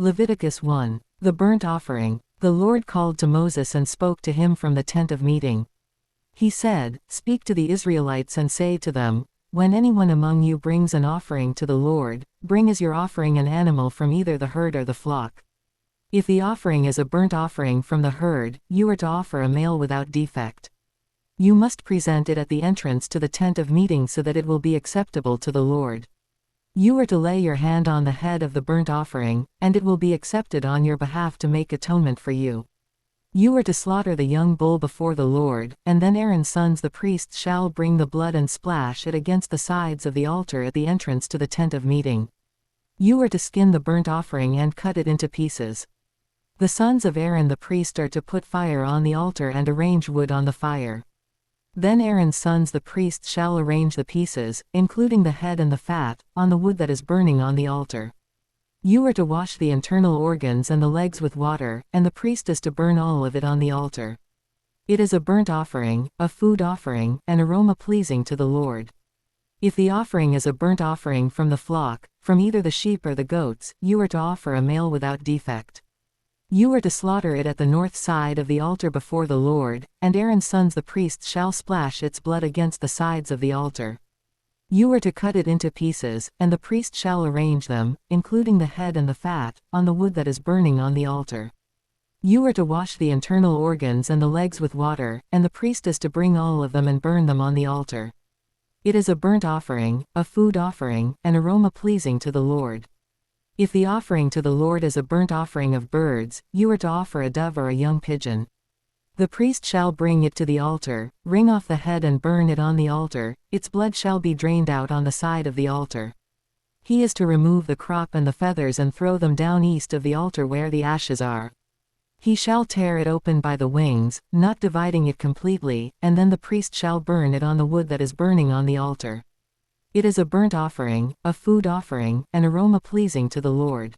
Leviticus 1. The burnt offering. The Lord called to Moses and spoke to him from the tent of meeting. He said, "Speak to the Israelites and say to them, when anyone among you brings an offering to the Lord, bring as your offering an animal from either the herd or the flock. If the offering is a burnt offering from the herd, you are to offer a male without defect. You must present it at the entrance to the tent of meeting so that it will be acceptable to the Lord. You are to lay your hand on the head of the burnt offering, and it will be accepted on your behalf to make atonement for you. You are to slaughter the young bull before the Lord, and then Aaron's sons the priests shall bring the blood and splash it against the sides of the altar at the entrance to the tent of meeting. You are to skin the burnt offering and cut it into pieces. The sons of Aaron the priest are to put fire on the altar and arrange wood on the fire. Then Aaron's sons the priests shall arrange the pieces, including the head and the fat, on the wood that is burning on the altar. You are to wash the internal organs and the legs with water, and the priest is to burn all of it on the altar. It is a burnt offering, a food offering, an aroma pleasing to the Lord. If the offering is a burnt offering from the flock, from either the sheep or the goats, you are to offer a male without defect. You are to slaughter it at the north side of the altar before the Lord, and Aaron's sons the priests shall splash its blood against the sides of the altar. You are to cut it into pieces, and the priest shall arrange them, including the head and the fat, on the wood that is burning on the altar. You are to wash the internal organs and the legs with water, and the priest is to bring all of them and burn them on the altar. It is a burnt offering, a food offering, an aroma pleasing to the Lord. If the offering to the Lord is a burnt offering of birds, you are to offer a dove or a young pigeon. The priest shall bring it to the altar, wring off the head and burn it on the altar, its blood shall be drained out on the side of the altar. He is to remove the crop and the feathers and throw them down east of the altar where the ashes are. He shall tear it open by the wings, not dividing it completely, and then the priest shall burn it on the wood that is burning on the altar. It is a burnt offering, a food offering, an aroma pleasing to the Lord.